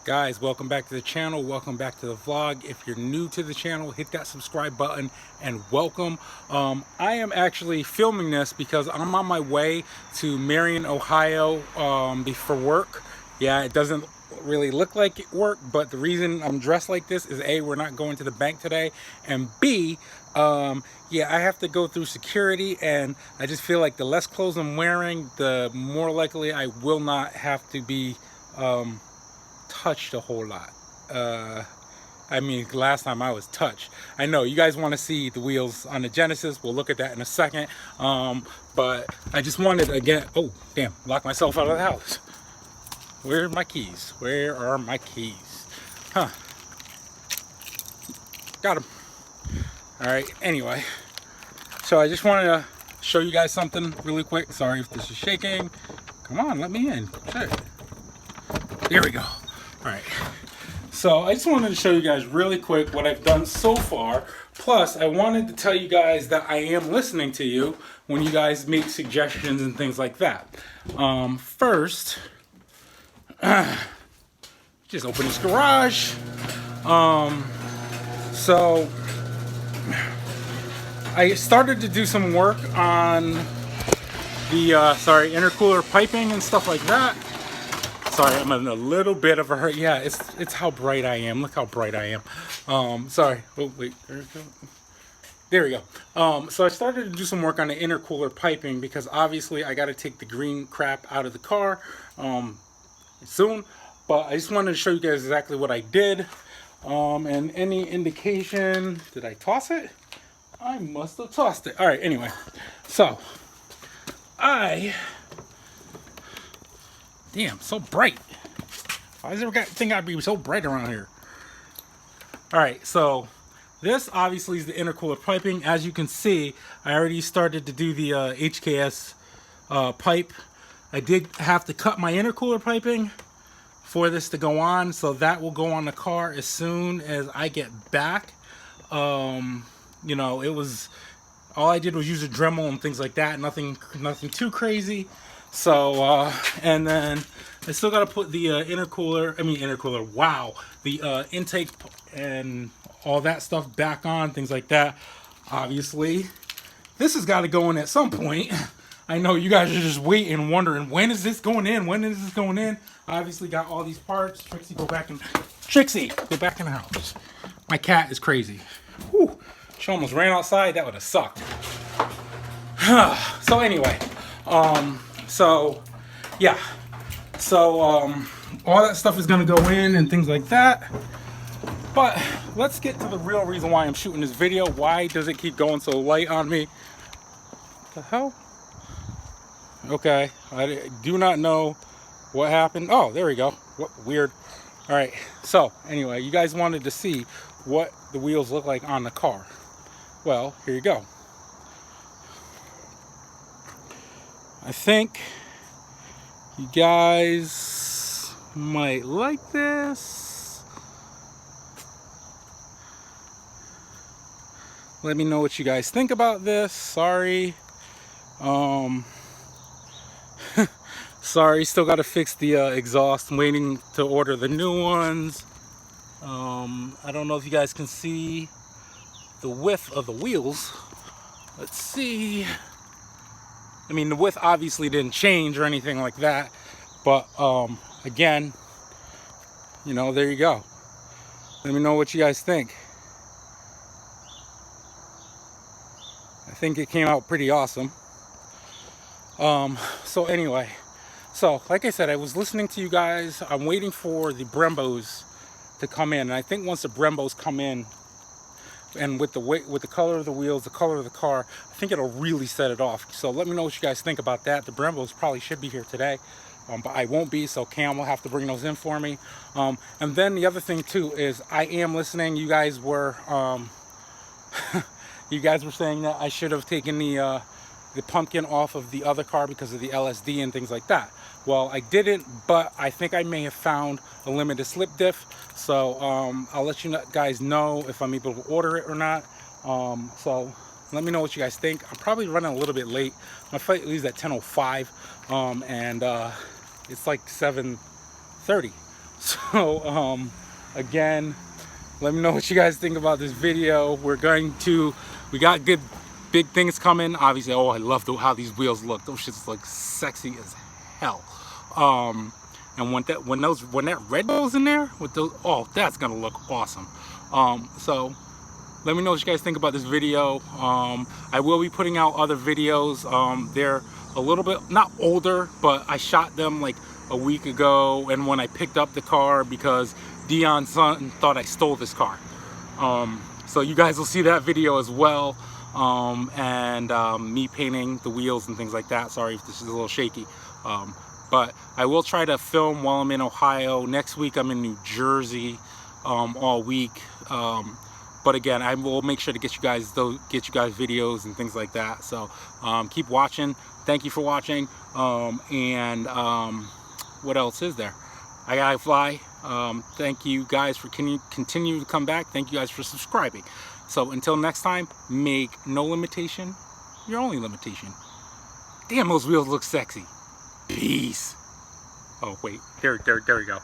Guys, welcome back to the channel. Welcome back to the vlog. If you're new to the channel, hit that subscribe button and welcome. I am actually filming this because I'm on my way to Marion, Ohio for work. Yeah, it doesn't really look like work, but the reason I'm dressed like this is A, we're not going to the bank today, and B, yeah, I have to go through security, and I just feel like the less clothes I'm wearing, the more likely I will not have to be touched a whole lot. I mean, last time I was touched. I know you guys want to see the wheels on the Genesis. We'll look at that in a second. But I just wanted to again. Oh, damn! Lock myself out of the house. Where are my keys? Where are my keys? Huh? Got them. All right. Anyway, so I just wanted to show you guys something really quick. Sorry if this is shaking. Come on, let me in. Shit. There we go. All right. So I just wanted to show you guys really quick what I've done so far. Plus, I wanted to tell you guys that I am listening to you when you guys make suggestions and things like that. First, just open this garage. So I started to do some work on the intercooler piping and stuff like that. Sorry, I'm in a little bit of a hurry. Yeah, it's how bright I am. Look how bright I am. Sorry. Oh, wait. There we go. So I started to do some work on the intercooler piping because obviously I got to take the green crap out of the car soon. But I just wanted to show you guys exactly what I did. And any indication, did I toss it? I must have tossed it. All right, anyway. So, damn, so bright. Why does everything gotta be so bright around here? Alright, so this obviously is the intercooler piping. As you can see, I already started to do the HKS pipe. I did have to cut my intercooler piping for this to go on, so that will go on the car as soon as I get back. You know, it was all I did was use a Dremel and things like that. Nothing too crazy. So, and then I still got to put the the intake and all that stuff back on, things like that. Obviously, this has got to go in at some point. I know you guys are just waiting, wondering, when is this going in? When is this going in? Obviously, got all these parts. Trixie, go back in the house. My cat is crazy. Whew. She almost ran outside. That would have sucked. So anyway, so yeah, so all that stuff is gonna go in and things like that. But let's get to the real reason why I'm shooting this video. Why does it keep going so light on me? What the hell? Okay, I do not know what happened. Oh, there we go. What weird. All right. So anyway, you guys wanted to see what the wheels look like on the car. Well, here you go. I think you guys might like this. Let me know what you guys think about this. Sorry. Sorry, still got to fix the exhaust. I'm waiting to order the new ones. I don't know if you guys can see the width of the wheels. Let's see. I mean, the width obviously didn't change or anything like that, but again, you know, there you go. Let me know what you guys think. I think it came out pretty awesome. So anyway, so like I said, I was listening to you guys. I'm waiting for the Brembos to come in, and I think once the Brembos come in, and with the weight, with the color of the wheels, the color of the car, I think it'll really set it off. So let me know what you guys think about that. The Brembos probably should be here today, but I won't be, so Cam will have to bring those in for me. And then the other thing too is I am listening. You guys were you guys were saying that I should have taken the pumpkin off of the other car because of the LSD and things like that. Well, I didn't, but I think I may have found a limited slip diff. So I'll let you guys know if I'm able to order it or not. So let me know what you guys think. I'm probably running a little bit late. My flight leaves at 10:05, and it's like 7:30. So again, let me know what you guys think about this video. We got good big things coming. Obviously, oh, I love how these wheels look. Those shits look sexy as hell. And when that red goes in there with those, oh, that's gonna look awesome. So let me know what you guys think about this video. I will be putting out other videos. They're a little bit, not older, but I shot them like a week ago, and when I picked up the car because Dion's son thought I stole this car. So you guys will see that video as well. Me painting the wheels and things like that. Sorry if this is a little shaky. But I will try to film while I'm in Ohio. Next week I'm in New Jersey all week. But again, I will make sure to get you guys videos and things like that. So keep watching. Thank you for watching. What else is there? I gotta fly. Thank you guys for continue to come back. Thank you guys for subscribing. So until next time, make no limitation your only limitation. Damn, those wheels look sexy. Peace. Oh wait, there we go.